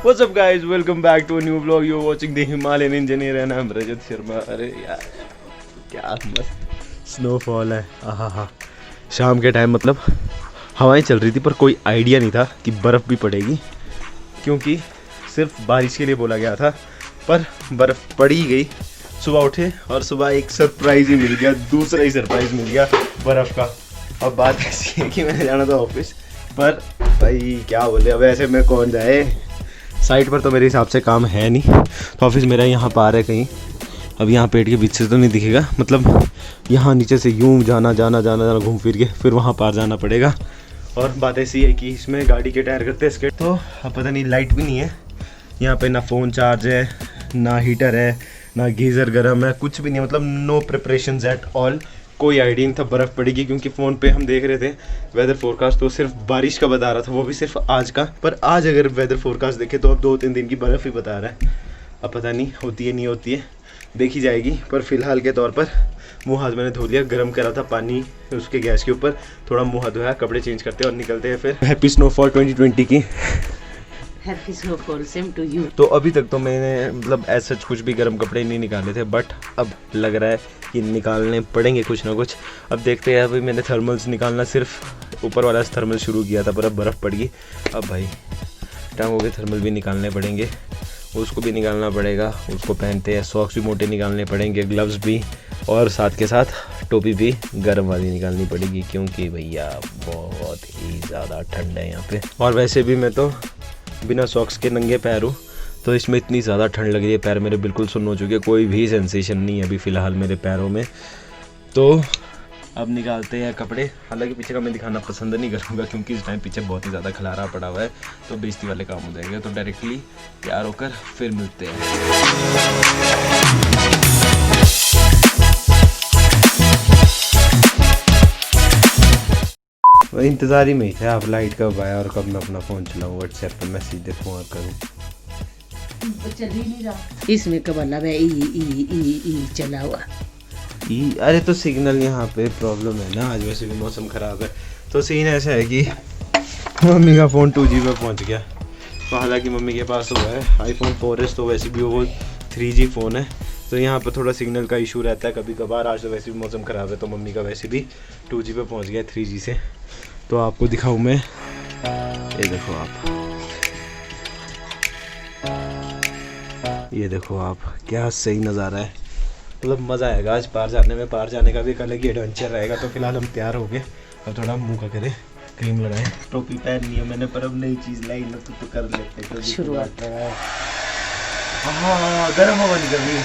What's up guys, welcome back to a new vlog. You're watching the Himalayan Engineer and I'm Rajat Sharma. अरे यार क्या मस्त snowfall है। आहा, शाम के टाइम मतलब हवाएं चल रही थी पर कोई आइडिया नहीं था कि बर्फ़ भी पड़ेगी, क्योंकि सिर्फ बारिश के लिए बोला गया था पर बर्फ़ पड़ ही गई। सुबह उठे और सुबह एक सरप्राइज़ ही मिल गया, दूसरा ही सरप्राइज़ मिल गया बर्फ़ का। अब बात ऐसी है कि मैंने जाना था ऑफिस, पर भाई क्या बोले, अब ऐसे में कौन जाए। साइट पर तो मेरे हिसाब से काम है नहीं, तो ऑफिस मेरा यहाँ पार है कहीं। अब यहाँ पेड़ के पीछे तो नहीं दिखेगा, मतलब यहाँ नीचे से यूँ जाना घूम फिर के फिर वहाँ पार जाना पड़ेगा। और बात ऐसी है कि इसमें गाड़ी के टायर करते हैं इसके, तो अब पता नहीं, लाइट भी नहीं है यहाँ पे, ना फ़ोन चार्ज है, ना हीटर है, ना गीज़र गर्म है, कुछ भी नहीं, मतलब नो प्रिपरेशंस एट ऑल। कोई आइडिया नहीं था बर्फ़ पड़ेगी, क्योंकि फ़ोन पे हम देख रहे थे वेदर फोरकास्ट, तो सिर्फ बारिश का बता रहा था, वो भी सिर्फ आज का। पर आज अगर वेदर फोरकास्ट देखे तो अब 2-3 दिन की बर्फ़ ही बता रहा है। अब पता नहीं होती है नहीं होती है, देखी जाएगी। पर फिलहाल के तौर पर मुँह हाथ मैंने धो लिया, गर्म करा था पानी उसके गैस के ऊपर, थोड़ा मुँह हाथ धोया, कपड़े चेंज करते हैं और निकलते हैं फिर। हैप्पी स्नोफॉल 2020 की। Happy snowfall, same to you. तो अभी तक तो मैंने मतलब ऐसा कुछ भी गर्म कपड़े नहीं निकाले थे, बट अब लग रहा है कि निकालने पड़ेंगे कुछ ना कुछ। अब देखते हैं। अभी मैंने थर्मल्स निकालना सिर्फ ऊपर वाला थर्मल शुरू किया था, पर अब बर्फ़ पड़ गई। अब भाई टाइम हो गए, थर्मल भी निकालने पड़ेंगे, उसको भी निकालना पड़ेगा, उसको पहनते हैं। सॉक्स भी मोटे निकालने पड़ेंगे, ग्लव्स भी, और साथ के साथ टोपी भी गर्म वाली निकालनी पड़ेगी, क्योंकि भैया बहुत ही ज़्यादा ठंड है यहाँ पे। और वैसे भी मैं तो बिना सॉक्स के नंगे पैर हूँ, तो इसमें इतनी ज़्यादा ठंड लग रही है, पैर मेरे बिल्कुल सुन्न हो चुके हैं, कोई भी सेंसेशन नहीं है अभी फ़िलहाल मेरे पैरों में। तो अब निकालते हैं कपड़े। हालांकि पीछे का मैं दिखाना पसंद नहीं करूँगा, क्योंकि इस टाइम पीछे बहुत ही ज़्यादा खलारा पड़ा हुआ है, तो बेइज्जती वाले काम हो जाएंगे। तो डायरेक्टली तैयार होकर फिर मिलते हैं। इंतज़ार ही में ही थे आप, लाइट कब आया और कब मैं अपना फ़ोन चलाऊँ, व्हाट्सएप पर मैसेज देखूँ और करूँ। चल ही नहीं रहा इसमें, कब मतलब है ई चला हुआ। अरे तो सिग्नल यहाँ पे प्रॉब्लम है ना, आज वैसे भी मौसम ख़राब है। तो सीन ऐसा है कि मम्मी का फ़ोन 2G पे पहुँच गया। तो हालांकि मम्मी के पास हुआ है iPhone 4S, तो वैसे भी वो 3G फ़ोन है, तो यहाँ पर थोड़ा सिग्नल का इशू रहता है कभी कभार। आज तो वैसे भी मौसम ख़राब है, तो मम्मी का वैसे भी 2G पे पहुँच गया 3G से। तो आपको दिखाऊँ मैं, ये देखो आप, ये देखो आप, क्या सही नज़ारा है। मतलब मज़ा आएगा आज पार जाने में, पार जाने का भी एक अलग ही एडवेंचर रहेगा। तो फिलहाल हम तैयार हो गए, अब थोड़ा मुंह का करें, क्रीम लगाएं, टोपी पहननी है मैंने, पर अब नई चीज़ लाई ना, तो कर लेते हैं शुरुआत। हाँ, गर्म हवा निकल रही है।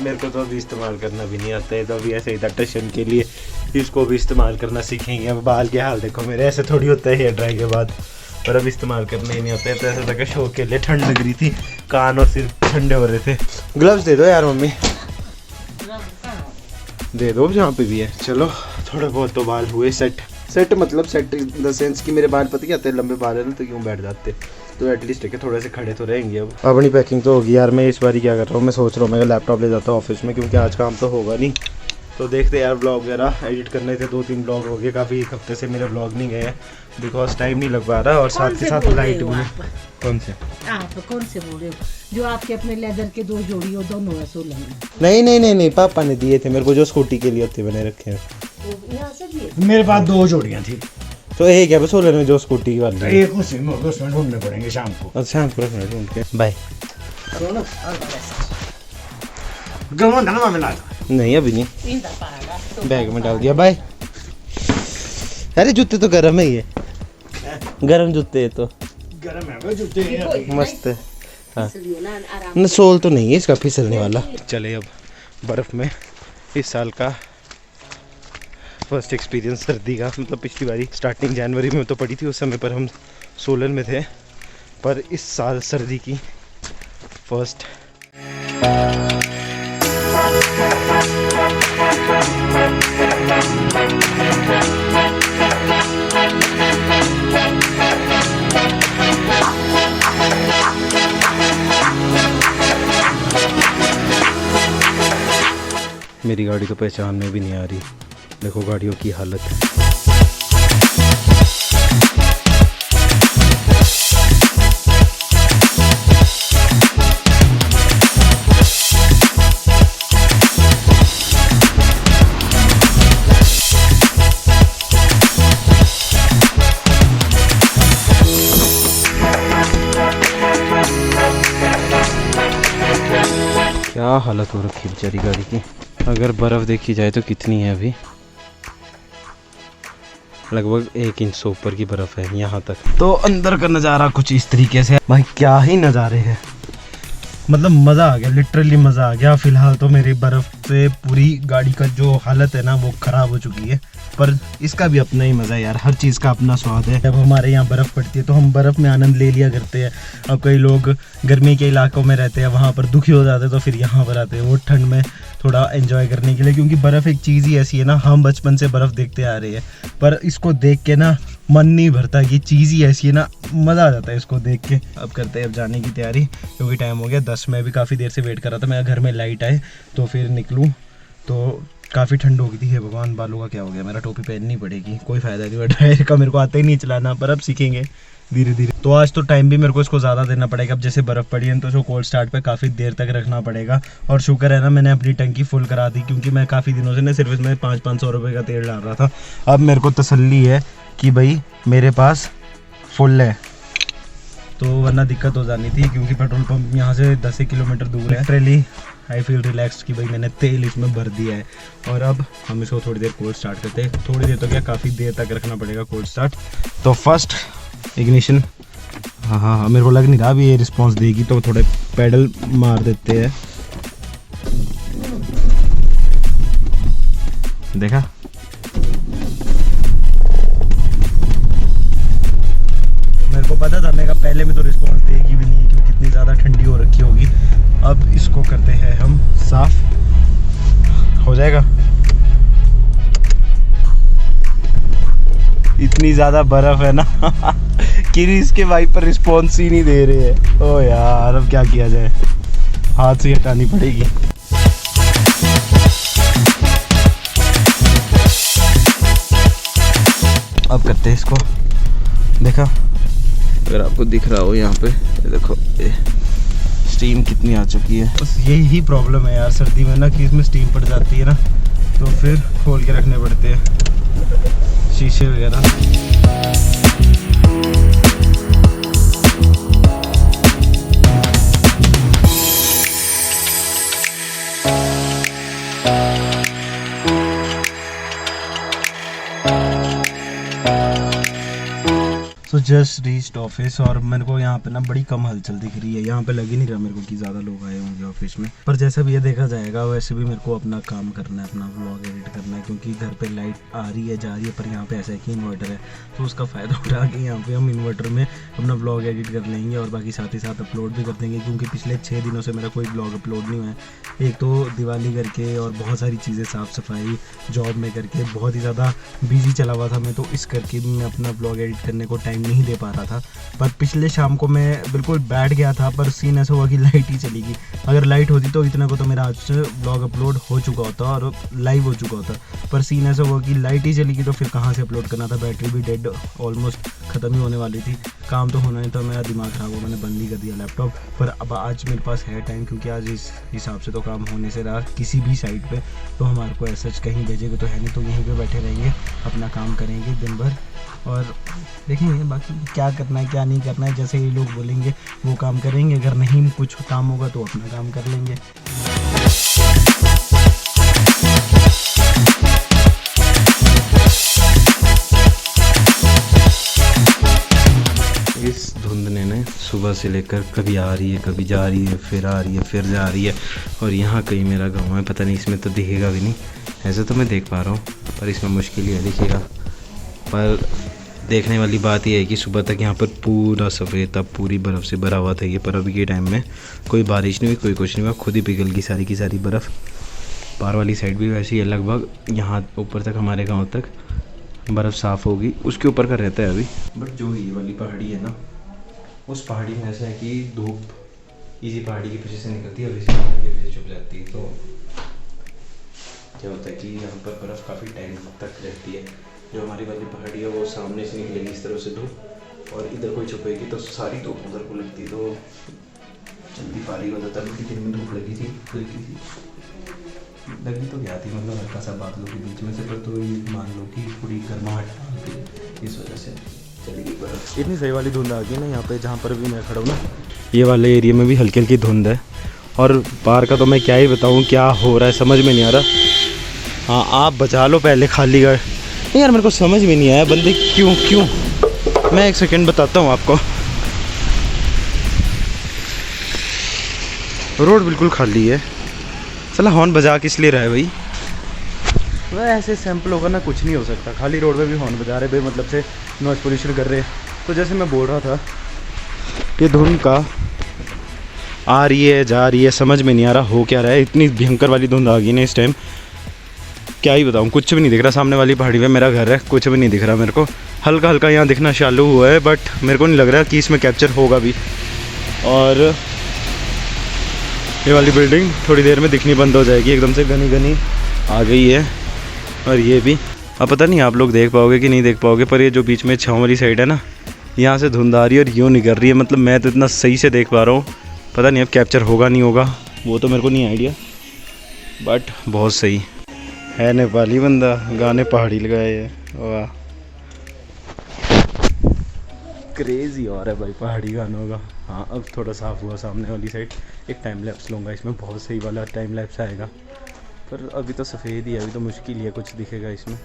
मेरे को तो अभी इस्तेमाल करना भी नहीं आता है, तो अभी ऐसे ही था टशन के लिए, इसको भी इस्तेमाल करना सीखेंगे। अब बाल के हाल देखो मेरे, ऐसे थोड़ी होता है हेयर ड्राई के बाद, पर अब इस्तेमाल करना ही नहीं होता है। तो ऐसा लगा शौक के लिए, ठंड लग रही थी, कान और सिर ठंडे हो रहे थे। ग्लव्स दे दो यार मम्मी, दे दो जहाँ पे भी है। चलो थोड़े बहुत तो बाल हुए सेट मतलब सेट इन द सेंस कि मेरे बाल पता क्या आते हैं, लंबे बाल है ना, तो यूँ बैठ जाते, तो एटलीस्ट है कि थोड़े से खड़े तो रहेंगे। अब अपनी पैकिंग तो होगी यार। मैं इस बार क्या कर रहा हूँ, मैं सोच रहा हूँ मैं लैपटॉप ले जाता हूँ ऑफिस में, क्योंकि आज काम तो होगा नहीं। तो देखते यार, ब्लॉग वगैरह एडिट करने थे, 2-3 ब्लॉग हो गए, काफ़ी एक हफ्ते से मेरे ब्लॉग नहीं गए हैं, बिकॉज टाइम नहीं लग पा रहा, और साथ के साथ लाइट भी। कौन से आप कौन से बोल रहे हो? जो आपके अपने लेदर के 2 जोड़ी हो, दोनों है 16 में। नहीं, पापा ने दिए थे मेरे को, जो स्कूटी के लिए होते मैंने रखे हैं। तो यहाँ से दिए? मेरे पास 2 जोड़ियाँ थी, तो एक है 16 में जो स्कूटी वाली, एक उसमें ढूंढने पड़ेंगे शाम को। अच्छा शाम को रखना ढूंढ के। बाय। नहीं अभी नहीं, बैग में डाल दिया। बाय। अरे जूते तो गर्म है, ये गर्म जूते है, तो गर्म है वो जूते, मस्त है। हाँ न, सोल तो नहीं है इसका फिसलने वाला। चले अब बर्फ़ में इस साल का फर्स्ट एक्सपीरियंस सर्दी का, मतलब पिछली बारी स्टार्टिंग जनवरी में तो पड़ी थी, उस समय पर हम सोलन में थे, पर इस साल सर्दी की फर्स्ट। मेरी गाड़ी तो पहचान में भी नहीं आ रही। देखो गाड़ियों की हालत। क्या हालत हो रखी बेचारी गाड़ी की। अगर बर्फ़ देखी जाए तो कितनी है अभी, लगभग 1 इंच से ऊपर की बर्फ़ है यहाँ तक। तो अंदर का नज़ारा कुछ इस तरीके से भाई, क्या ही नज़ारे हैं, मतलब मज़ा आ गया, लिटरली मज़ा आ गया। फ़िलहाल तो मेरी बर्फ़ से पूरी गाड़ी का जो हालत है ना वो ख़राब हो चुकी है, पर इसका भी अपना ही मज़ा है यार, हर चीज़ का अपना स्वाद है। जब हमारे यहाँ बर्फ़ पड़ती है तो हम बर्फ़ में आनंद ले लिया करते हैं। अब कई लोग गर्मी के इलाकों में रहते हैं, वहाँ पर दुखी हो जाते हैं, तो फिर यहाँ पर आते हैं वो ठंड में थोड़ा एंजॉय करने के लिए, क्योंकि बर्फ़ एक चीज़ ही ऐसी है ना, हम बचपन से बर्फ़ देखते आ रहे हैं, पर इसको देख के ना मन नहीं भरता। ये चीज़ ही ऐसी है ना, मज़ा आ जाता है इसको देख के। अब करते हैं अब जाने की तैयारी, क्योंकि टाइम हो गया 10। मैं भी काफ़ी देर से वेट कर रहा था, मैं घर में लाइट आए तो फिर निकलूँ, तो काफ़ी ठंड हो गई थी। हे भगवान, बालों का क्या हो गया, मेरा टोपी पहननी पड़ेगी, कोई फ़ायदा नहीं, ड्रायर का मेरे को आता ही नहीं चलाना, पर अब सीखेंगे धीरे धीरे। तो आज तो टाइम भी मेरे को इसको ज़्यादा देना पड़ेगा, अब जैसे बर्फ़ पड़ी है तो इसको कोल्ड स्टार्ट पे काफ़ी देर तक रखना पड़ेगा। और शुक्र है ना मैंने अपनी टंकी फुल करा दी, क्योंकि मैं काफ़ी दिनों से ना सिर्फ इसमें 500-500 रुपये का तेल डाल रहा था। अब मेरे को तसल्ली है कि भाई मेरे पास फुल है, तो वरना दिक्कत हो जानी थी, क्योंकि पेट्रोल पंप यहाँ से 10 किलोमीटर दूर है। लिटरली आई फील रिलैक्स कि भाई मैंने तेल इसमें भर दिया है। और अब हम इसको थोड़ी देर कोल्ड स्टार्ट करते हैं, थोड़ी देर तो क्या काफ़ी देर तक रखना पड़ेगा कोल्ड स्टार्ट। तो फर्स्ट इग्निशन, हाँ, मेरे को लग नहीं रहा अभी ये रिस्पॉन्स देगी, तो थोड़े पैडल मार देते हैं। देखा, मेरे को पता था, मैं कहा पहले में तो रिस्पॉन्स देगी भी नहीं, क्योंकि इतनी ज़्यादा ठंडी हो रखी होगी। अब इसको करते हैं हम साफ, हो जाएगा। इतनी ज़्यादा बर्फ़ है ना कि इसके वाइपर रिस्पॉन्स ही नहीं दे रहे हैं। ओ यार, अब क्या किया जाए, हाथ से हटानी पड़ेगी। अब करते हैं इसको। देखा, अगर आपको दिख रहा हो यहाँ पे, ये देखो ये स्टीम कितनी आ चुकी है। बस यही प्रॉब्लम है यार सर्दी में ना, कि इसमें स्टीम पड़ जाती है ना, तो फिर खोल के रखने पड़ते हैं शीशे वगैरह। तो जस्ट रीच्ड ऑफिस, और मेरे को यहाँ पे ना बड़ी कम हलचल दिख रही है। यहाँ पे लग ही नहीं रहा मेरे को कि ज़्यादा लोग आए होंगे ऑफिस में, पर जैसा भी ये देखा जाएगा, वैसे भी मेरे को अपना काम करना है, अपना व्लॉग एडिट करना है, क्योंकि घर पे लाइट आ रही है जा रही है, पर यहाँ पे ऐसा है कि इन्वर्टर है, तो उसका फ़ायदा उठा के यहाँ पे हम इन्वर्टर में अपना व्लॉग एडिट कर लेंगे, और बाकी साथ ही साथ अपलोड भी कर देंगे, क्योंकि पिछले 6 दिनों से मेरा कोई व्लॉग अपलोड नहीं हुआ है। एक तो दिवाली करके और बहुत सारी चीज़ें साफ़ सफाई जॉब में करके बहुत ही ज़्यादा बिजी चला हुआ था मैं, तो इस करके भी मैं अपना व्लॉग एडिट करने को टाइम नहीं दे पा रहा था। पर पिछले शाम को मैं बिल्कुल बैठ गया था, पर सीन ऐसा हुआ कि लाइट ही चली गई। अगर लाइट होती तो इतना को तो मेरा आज से व्लॉग अपलोड हो चुका होता और लाइव हो चुका होता, पर सीन ऐसा हुआ कि लाइट ही चली गई, तो फिर कहाँ से अपलोड करना था। बैटरी भी डेड, ऑलमोस्ट ख़त्म ही होने वाली थी, काम तो होना नहीं था, मेरा दिमाग ख़राब हुआ, मैंने बंद ही कर दिया लैपटॉप। पर अब आज मेरे पास है टाइम, क्योंकि आज इस हिसाब से तो काम होने से रहा किसी भी साइट पे, तो हमारे को ऐसा कहीं भेजेगा तो है नहीं, तो यहीं पे बैठे रहेंगे, अपना काम करेंगे दिन भर, और देखेंगे बाकी क्या करना है क्या नहीं करना है। जैसे ये लोग बोलेंगे वो काम करेंगे, अगर नहीं कुछ काम होगा तो अपना काम कर लेंगे। इस धुंध ने सुबह से लेकर कभी आ रही है, कभी जा रही है, फिर आ रही है, फिर जा रही है, और यहाँ कहीं मेरा गाँव है, पता नहीं इसमें तो दिखेगा भी नहीं। ऐसे तो मैं देख पा रहा हूँ, पर इसमें मुश्किल ही है दिखेगा। पर देखने वाली बात यह है कि सुबह तक यहाँ पर पूरा सफ़ेद था, पूरी बर्फ़ से भरा हुआ था ये, पर अभी के टाइम में कोई बारिश नहीं हुई, कोई कुछ नहीं हुआ, खुद ही पिघल गई सारी की सारी बर्फ़। पार वाली साइड भी वैसी है, लगभग यहाँ ऊपर तक हमारे गांव तक बर्फ़ साफ़ होगी, उसके ऊपर का रहता है अभी। बट जो ये वाली पहाड़ी है ना, उस पहाड़ी में ऐसा है कि धूप इसी पहाड़ी के पीछे से निकलती है और इसी पहाड़ी के पीछे छुप जाती है, तो क्या होता है कि यहाँ पर बर्फ़ काफ़ी टाइम तक रहती है। जो हमारी वाली पहाड़ी है वो सामने से निकलेगी इस तरह से धूप, और इधर कोई छुपेगी तो सारी धूप उधर को लगती है, तो जल्दी फारिग हो जाता है। बल्कि दिन में धूप लगी थी लगी तो क्या थी, मतलब हल्का सा बादलों के बीच में से, पर तो ये मान लो कि पूरी गर्माहट आ गई, इस वजह से चली गई बर्फ़। इतनी सही वाली धुंध आ गई ना यहाँ पे, जहाँ पर भी मैं खड़ा हूँ ना, ये वाले एरिया में भी हल्की हल्की धुंध है। और बाहर का तो मैं क्या ही बताऊँ, क्या हो रहा है समझ में नहीं आ रहा। हाँ आप बचा लो पहले खाली गाड़ी। नहीं यार मेरे को समझ में नहीं आया बंदे क्यों मैं एक सेकंड बताता हूँ आपको। रोड बिल्कुल खाली है, चला हॉर्न बजा किस लिए रहा है भाई। वह ऐसे सैंपल होगा ना, कुछ नहीं हो सकता। खाली रोड पे भी हॉर्न बजा रहे भाई, मतलब से नॉइज़ पोल्यूशन कर रहे। तो जैसे मैं बोल रहा था, ये धुंध का आ रही है जा रही है, समझ में नहीं आ रहा हो क्या रहा है। इतनी भयंकर वाली धुंध आ गई ना इस टाइम, क्या ही बताऊँ। कुछ भी नहीं दिख रहा। सामने वाली पहाड़ी पे मेरा घर है, कुछ भी नहीं दिख रहा मेरे को। हल्का हल्का यहाँ दिखना चालू हुआ है, बट मेरे को नहीं लग रहा कि इसमें कैप्चर होगा भी। और ये वाली बिल्डिंग थोड़ी देर में दिखनी बंद हो जाएगी, एकदम से घनी घनी आ गई है। और ये भी अब पता नहीं आप लोग देख पाओगे कि नहीं देख पाओगे, पर ये जो बीच में छाँव वाली साइड है ना, यहाँ से धुंध आ रही है और यूँ निकल रही है। मतलब मैं तो इतना सही से देख पा रहा हूँ, पता नहीं अब कैप्चर होगा नहीं होगा वो तो मेरे को नहीं आइडिया, बट बहुत सही है। नेपाली बंदा गाने पहाड़ी लगाए है, वाह क्रेजी और है भाई पहाड़ी गानों का। हाँ अब थोड़ा साफ हुआ सामने वाली साइड। एक टाइम लैप्स लूँगा इसमें, बहुत सही वाला टाइम लैप्स आएगा। पर अभी तो सफ़ेद ही है, अभी तो मुश्किल ही है कुछ दिखेगा इसमें।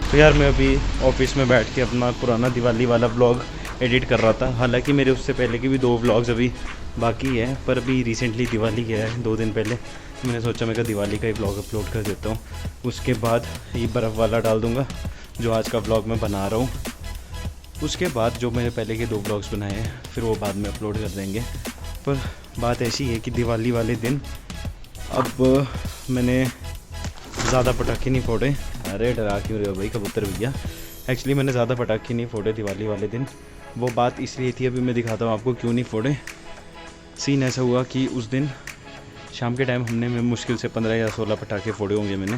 तो यार मैं अभी ऑफिस में बैठ के अपना पुराना दिवाली वाला व्लॉग एडिट कर रहा था। हालांकि मेरे उससे पहले के भी 2 व्लॉग्स अभी बाकी है, पर अभी रिसेंटली दिवाली गया है 2 दिन पहले। तो मैंने सोचा मैं दिवाली का ही व्लॉग अपलोड कर देता हूँ। उसके बाद ये बर्फ़ वाला डाल दूँगा जो आज का व्लॉग मैं बना रहा हूँ। उसके बाद जो मैंने पहले के 2 व्लॉग्स बनाए हैं फिर वो बाद में अपलोड कर देंगे। पर बात ऐसी है कि दिवाली वाले दिन अब मैंने ज़्यादा पटाखे नहीं फोड़े। अरे डरा क्यों रहे हो भाई कबूतर भैया। एक्चुअली मैंने ज़्यादा पटाखे नहीं फोड़े दिवाली वाले दिन। वो बात इसलिए थी, अभी मैं दिखाता हूँ आपको क्यों नहीं फोड़े। सीन ऐसा हुआ कि उस दिन शाम के टाइम हमने मुश्किल से 15 या 16 पटाखे फोड़े होंगे मैंने।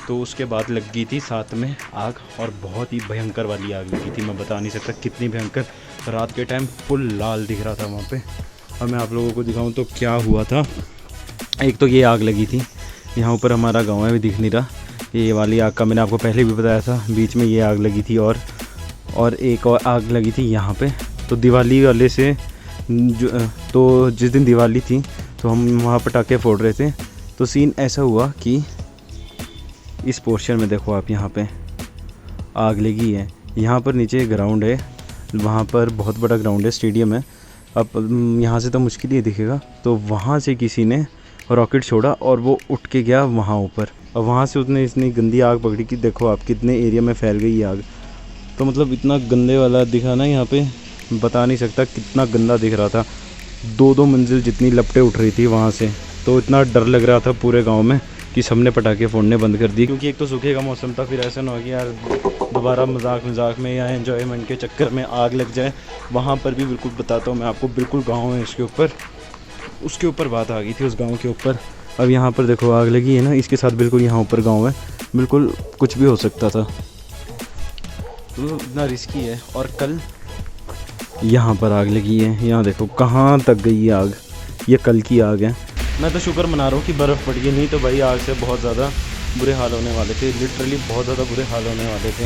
तो उसके बाद लग गई थी साथ में आग, और बहुत ही भयंकर वाली आग लगी थी। मैं बता नहीं सकता कितनी भयंकर। रात के टाइम फुल लाल दिख रहा था वहाँ पे। और मैं आप लोगों को दिखाऊं तो क्या हुआ था। एक तो ये आग लगी थी, यहाँ ऊपर हमारा गांव है भी दिख नहीं रहा। ये वाली आग का मैंने आपको पहले भी बताया था, बीच में ये आग लगी थी और एक और आग लगी थी यहाँ पे। तो दिवाली वाले से तो जिस दिन दिवाली थी तो हम वहाँ पटाखे फोड़ रहे थे। तो सीन ऐसा हुआ कि इस पोर्शन में देखो आप, यहाँ पे आग लगी है। यहाँ पर नीचे ग्राउंड है, वहाँ पर बहुत बड़ा ग्राउंड है, स्टेडियम है। अब यहाँ से तो मुश्किल ही दिखेगा। तो वहाँ से किसी ने रॉकेट छोड़ा और वो उठ के गया वहाँ ऊपर, और वहाँ से उसने इतनी गंदी आग पकड़ी कि देखो आप कितने एरिया में फैल गई आग। तो मतलब इतना गंदे वाला दिखा ना यहाँ पे, बता नहीं सकता कितना गंदा दिख रहा था। 2-2 मंजिल जितनी लपटें उठ रही थी वहाँ से। तो इतना डर लग रहा था पूरे गांव में कि सबने पटाखे फोड़ने बंद कर दिए, क्योंकि एक तो सूखे का मौसम था। फिर ऐसा ना हो कि यार दोबारा मजाक में या एंजॉयमेंट के चक्कर में आग लग जाए। वहाँ पर भी बिल्कुल बताता हूँ मैं आपको, बिल्कुल गाँव है इसके ऊपर, उसके ऊपर बात आ गई थी उस गाँव के ऊपर। अब यहाँ पर देखो आग लगी है ना, इसके साथ बिल्कुल यहाँ ऊपर गाँव है, बिल्कुल कुछ भी हो सकता था। तो इतना रिस्की है। और कल यहाँ पर आग लगी है, यहाँ देखो कहाँ तक गई आग। ये कल की आग है। मैं तो शुक्र मना रहा हूँ कि बर्फ़ पड़ गई, नहीं तो भाई आग से बहुत ज़्यादा बुरे हाल होने वाले थे। लिटरली बहुत ज़्यादा बुरे हाल होने वाले थे।